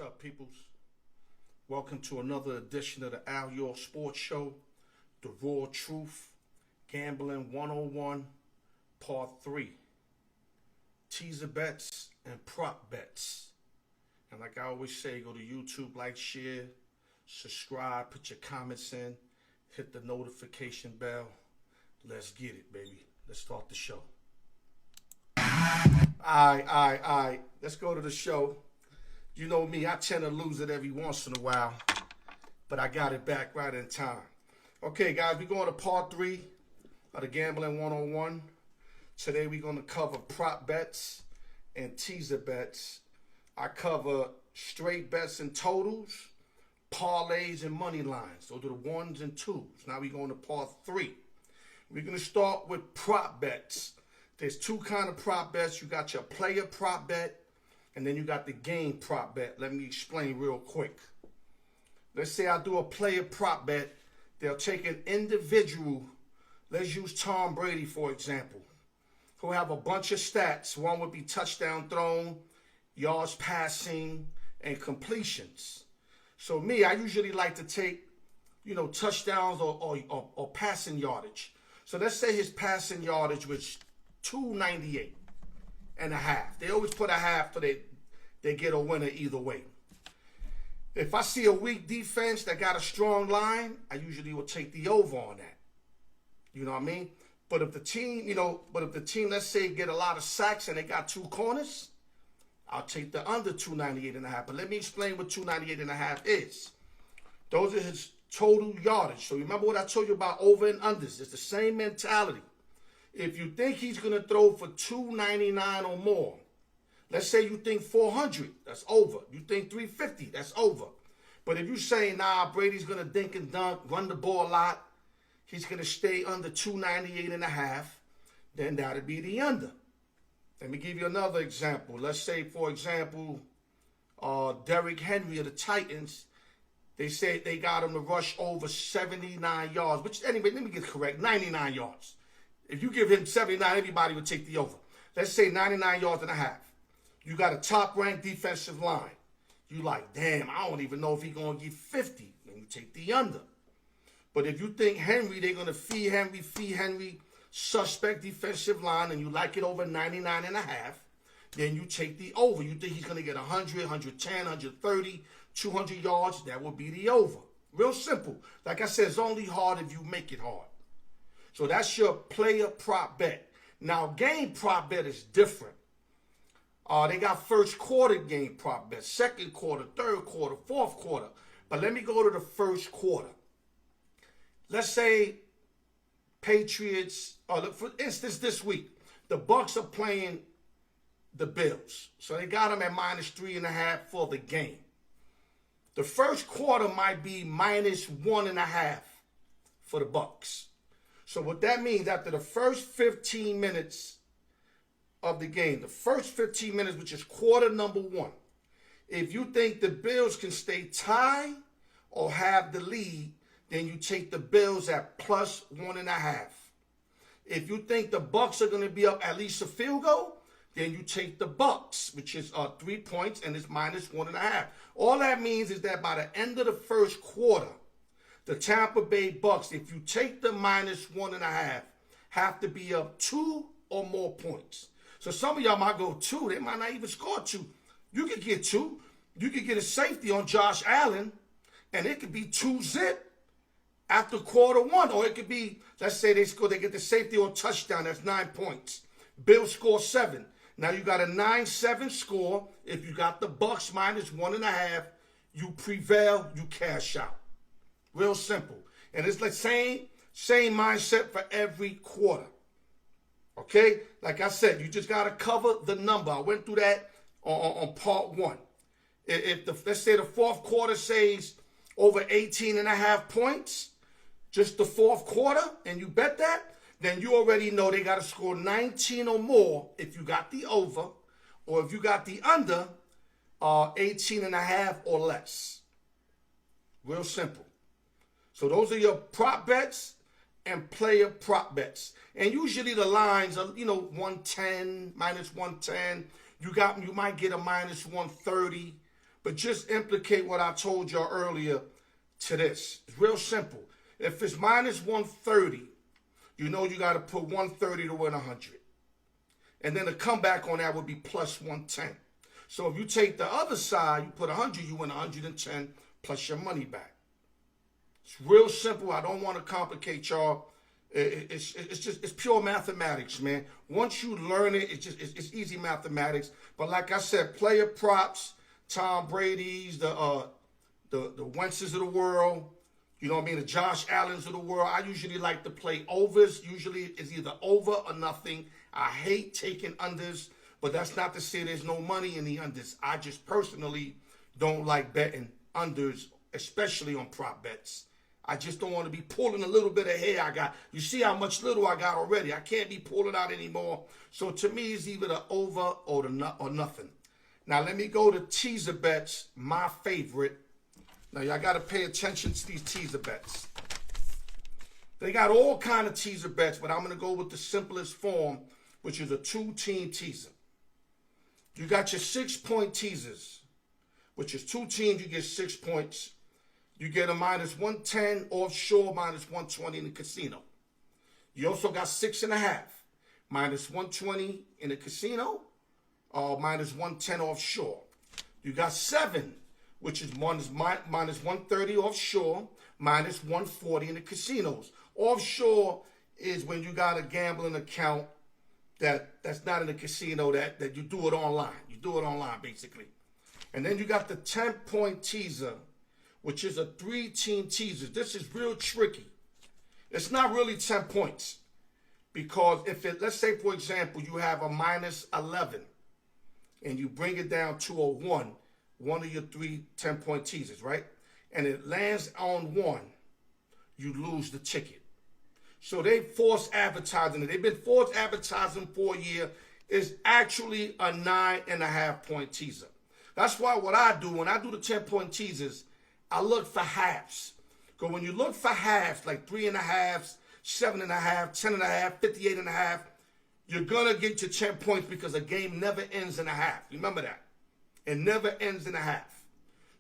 up, peoples? Welcome to another edition of the Alyork Sports Show, The Raw Truth, Gambling 101, Part 3. Teaser bets and prop bets. And like I always say, go to YouTube, like, share, subscribe, put your comments in, hit the notification bell. Let's get it, baby. Let's start the show. All right. Let's go to the show. You know me, I tend to lose it every once in a while, but I got it back right in time. Okay, guys, we're going to part 3 of the Gambling 101. Today we're going to cover prop bets and teaser bets. I cover straight bets and totals, parlays and money lines. Those are the ones and twos. Now we're going to part 3. We're going to start with prop bets. There's two kind of prop bets. You got your player prop bet, and then you got the game prop bet. Let me explain real quick. Let's say I do a player prop bet. They'll take an individual. Let's use Tom Brady, for example, who have a bunch of stats. One would be touchdown thrown, yards passing, and completions. So me, I usually like to take, touchdowns or passing yardage. So let's say his passing yardage was 298 and a half. They always put a half so they get a winner either way. If I see a weak defense that got a strong line, I usually will take the over on that. You know what I mean? But if the team, let's say, get a lot of sacks and they got two corners, I'll take the under 298 and a half. But let me explain what 298 and a half is. Those are his total yardage. So remember what I told you about over and unders. It's the same mentality. If you think he's going to throw for 299 or more, let's say you think 400, that's over. You think 350, that's over. But if you say, nah, Brady's going to dink and dunk, run the ball a lot, he's going to stay under 298 and a half, then that'll be the under. Let me give you another example. Let's say, for example, Derrick Henry of the Titans, they say they got him to rush over 79 yards, which anyway, let me get correct, 99 yards. If you give him 79, everybody would take the over. Let's say 99 yards and a half. You got a top-ranked defensive line. You like, damn, I don't even know if he's going to get 50. Then you take the under. But if you think Henry, they're going to feed Henry, suspect defensive line, and you like it over 99 and a half, then you take the over. You think he's going to get 100, 110, 130, 200 yards, that will be the over. Real simple. Like I said, it's only hard if you make it hard. So that's your player prop bet. Now, game prop bet is different. They got first quarter game prop bet, second quarter, third quarter, fourth quarter. But let me go to the first quarter. Let's say Patriots, for instance, this week, the Bucs are playing the Bills. So they got them at -3.5 for the game. The first quarter might be -1.5 for the Bucs. So what that means, after the first 15 minutes of the game, the first 15 minutes, which is quarter number 1, if you think the Bills can stay tied or have the lead, then you take the Bills at +1.5. If you think the Bucs are going to be up at least a field goal, then you take the Bucs, which is 3 points, and it's -1.5. All that means is that by the end of the first quarter, the Tampa Bay Bucs, if you take the -1.5, have to be up 2 or more points. So some of y'all might go 2. They might not even score 2. You could get 2. You could get a safety on Josh Allen, and it could be 2-zip after quarter 1. Or it could be, let's say they get the safety or touchdown. That's 9 points. Bills score 7. Now you got a 9-7 score. If you got the Bucs -1.5, you prevail, you cash out. Real simple. And it's the same mindset for every quarter. Okay? Like I said, you just got to cover the number. I went through that on part 1. Let's say the fourth quarter says over 18.5 points, just the fourth quarter, and you bet that, then you already know they got to score 19 or more if you got the over, or if you got the under, 18.5 or less. Real simple. So those are your prop bets and player prop bets. And usually the lines are, 110, -110. You might get a -130. But just implicate what I told y'all earlier to this. It's real simple. If it's minus 130, you know you got to put 130 to win 100. And then the comeback on that would be plus 110. So if you take the other side, you put 100, you win 110 plus your money back. It's real simple. I don't want to complicate y'all. It's pure mathematics, man. Once you learn it, it's easy mathematics. But like I said, player props, Tom Brady's, the Wentz's of the world, you know what I mean, the Josh Allens of the world. I usually like to play overs. Usually it's either over or nothing. I hate taking unders, but that's not to say there's no money in the unders. I just personally don't like betting unders, especially on prop bets. I just don't want to be pulling a little bit of hair I got. You see how much little I got already. I can't be pulling out anymore. So to me, it's either the over or nothing. Now, let me go to teaser bets, my favorite. Now, y'all got to pay attention to these teaser bets. They got all kind of teaser bets, but I'm going to go with the simplest form, which is a two-team teaser. You got your 6-point teasers, which is 2 teams, you get 6 points. You get a minus 110 offshore, minus 120 in the casino. You also got 6.5, minus 120 in the casino, minus 110 offshore. You got 7, which is minus 130 offshore, minus 140 in the casinos. Offshore is when you got a gambling account that's not in the casino, that you do it online. You do it online, basically. And then you got the 10-point teaser, which is a 3-team teaser. This is real tricky. It's not really 10 points. Because let's say, for example, you have a minus 11 and you bring it down to a 1, one of your 3 10-point teasers, right? And it lands on 1, you lose the ticket. So they force advertising it. They've been forced advertising for a year. It's actually a 9.5-point teaser. That's why what I do, when I do the 10-point teasers, I look for halves. Because when you look for halves, like 3.5, 7.5, 10.5, 58.5, you're going to get to 10 points because a game never ends in a half. Remember that. It never ends in a half.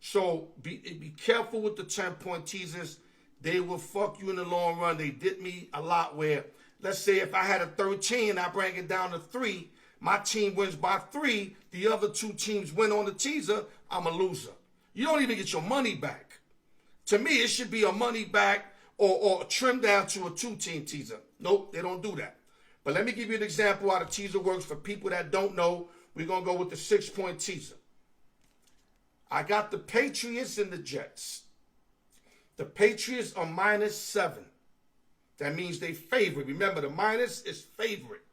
So be careful with the 10-point teasers. They will fuck you in the long run. They did me a lot where, let's say if I had a 13, I bring it down to 3. My team wins by 3. The other 2 teams win on the teaser. I'm a loser. You don't even get your money back. To me, it should be a money back or trimmed down to a 2-team teaser. Nope, they don't do that. But let me give you an example how the teaser works for people that don't know. We're going to go with the 6-point teaser. I got the Patriots and the Jets. The Patriots are minus 7. That means they favorite. Remember, the minus is favorite.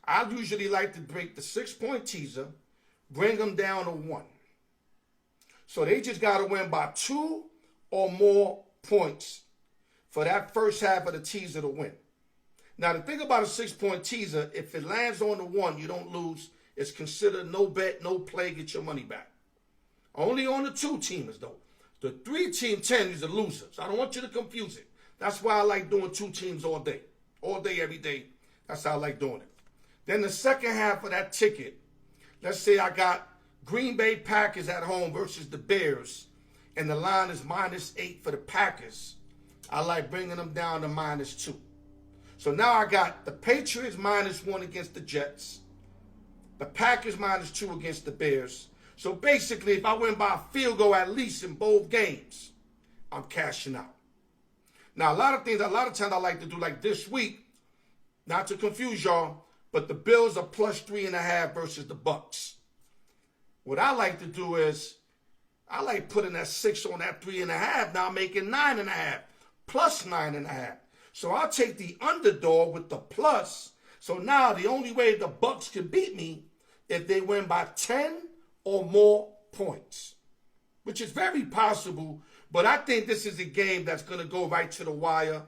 I usually like to break the 6-point teaser, bring them down to 1. So they just got to win by 2 or more points for that first half of the teaser to win. Now, the thing about a 6-point teaser, if it lands on the 1, you don't lose. It's considered no bet, no play, get your money back. Only on the 2-teamers, though. The 3-team 10 is a loser, so I don't want you to confuse it. That's why I like doing 2 teams all day. All day, every day. That's how I like doing it. Then the second half of that ticket, let's say I got Green Bay Packers at home versus the Bears, and the line is minus 8 for the Packers. I like bringing them down to minus 2. So now I got the Patriots minus 1 against the Jets, the Packers minus 2 against the Bears. So basically, if I win by a field goal at least in both games, I'm cashing out. Now, a lot of times I like to do, like this week, not to confuse y'all, but the Bills are plus 3.5 versus the Bucks. What I like to do is, I like putting that 6 on that 3.5, now I'm making 9.5, plus 9.5. So I'll take the underdog with the plus. So now the only way the Bucks can beat me if they win by 10 or more points, which is very possible. But I think this is a game that's going to go right to the wire.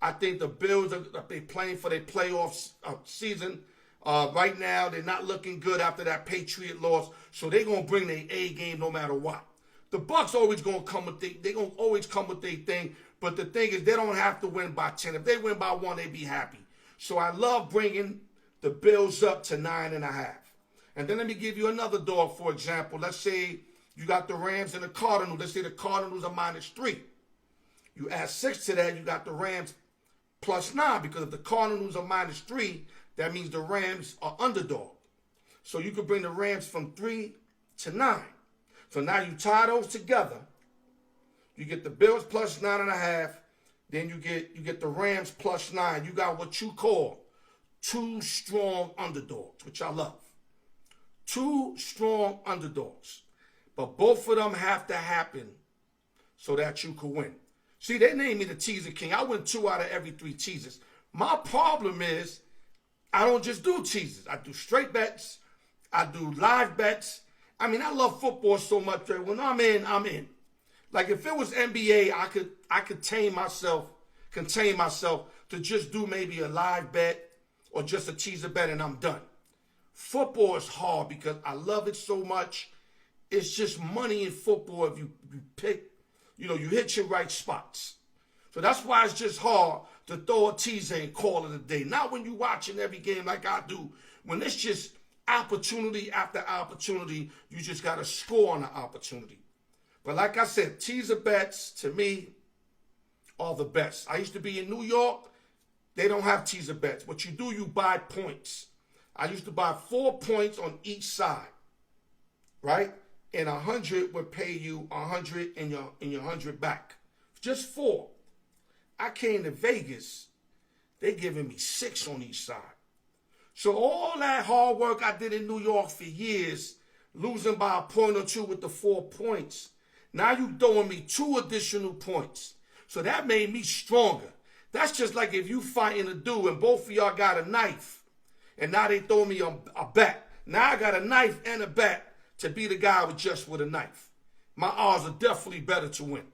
I think the Bills are playing for their playoff season. Right now, they're not looking good after that Patriot loss, so they're going to bring their A game no matter what. The Bucks always going to come with they're going to always come with their thing, but the thing is they don't have to win by 10. If they win by 1, they be happy. So I love bringing the Bills up to 9.5. And then let me give you another dog, for example. Let's say You got the Rams and the Cardinals. Let's say the Cardinals are -3. You add 6 to that, you got the Rams +9, because if the Cardinals are -3, that means the Rams are underdog. So you could bring the Rams from 3 to 9. So now you tie those together. You get the Bills +9.5. Then you get the Rams +9. You got what you call 2 strong underdogs, which I love. 2 strong underdogs. But both of them have to happen so that you can win. See, they named me the Teaser King. I win 2 out of every 3 teasers. My problem is I don't just do teasers. I do straight bets. I do live bets. I mean, I love football so much that when I'm in, I'm in. Like if it was NBA, I could contain myself to just do maybe a live bet or just a teaser bet and I'm done. Football is hard because I love it so much. It's just money in football if you pick, you hit your right spots. So that's why it's just hard to throw a teaser and call it a day. Not when you're watching every game like I do. When it's just opportunity after opportunity, you just got to score on the opportunity. But like I said, teaser bets, to me, are the best. I used to be in New York. They don't have teaser bets. What you do, you buy points. I used to buy 4 points on each side, right? And 100 would pay you 100 and your 100 back. Just 4. I came to Vegas. They giving me 6 on each side. So all that hard work I did in New York for years, losing by a point or 2 with the 4 points, now you throwing me 2 additional points. So that made me stronger. That's just like if you fighting a dude and both of y'all got a knife, and now they throw me a bat. Now I got a knife and a bat to be the guy with a knife. My odds are definitely better to win.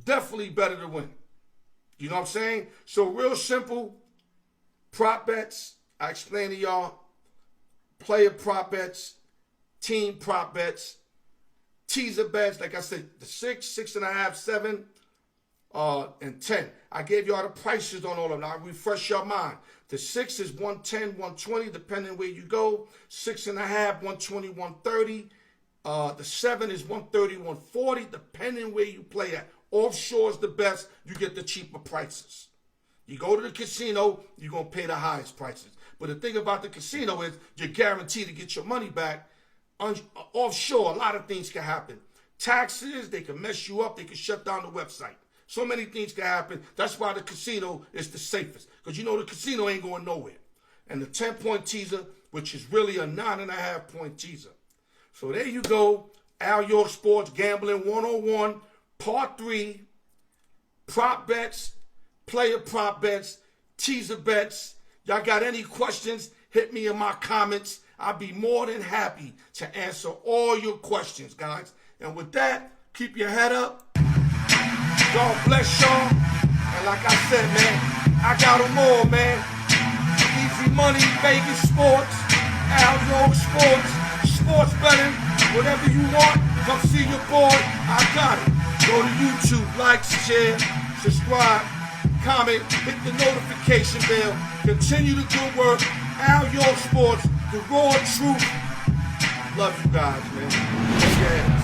Definitely better to win. You know what I'm saying? So real simple, prop bets. I explained to y'all, player prop bets, team prop bets, teaser bets. Like I said, the 6, 6.5, 7, and 10. I gave y'all the prices on all of them. Now refresh your mind. The 6 is 110, 120, depending where you go. 6.5, 120, 130. The 7 is 130, 140, depending where you play at. Offshore is the best. You get the cheaper prices. You go to the casino, you're going to pay the highest prices. But the thing about the casino is you're guaranteed to get your money back. Offshore, a lot of things can happen. Taxes, they can mess you up. They can shut down the website. So many things can happen. That's why the casino is the safest. Because you know the casino ain't going nowhere. And the 10-point teaser, which is really a 9.5-point teaser. So there you go. Alyork Sports Gambling 101, Part 3, prop bets, player prop bets, teaser bets. Y'all got any questions? Hit me in my comments. I'll be more than happy to answer all your questions, guys. And with that, keep your head up. God bless y'all. And like I said, man, I got them all, man. Easy money, Vegas sports, Alyork sports, sports betting, whatever you want, come see your boy. I got it. Go to YouTube, like, share, subscribe, comment, hit the notification bell. Continue the good work. Alyork Sports, the raw truth. Love you guys, man. Take care.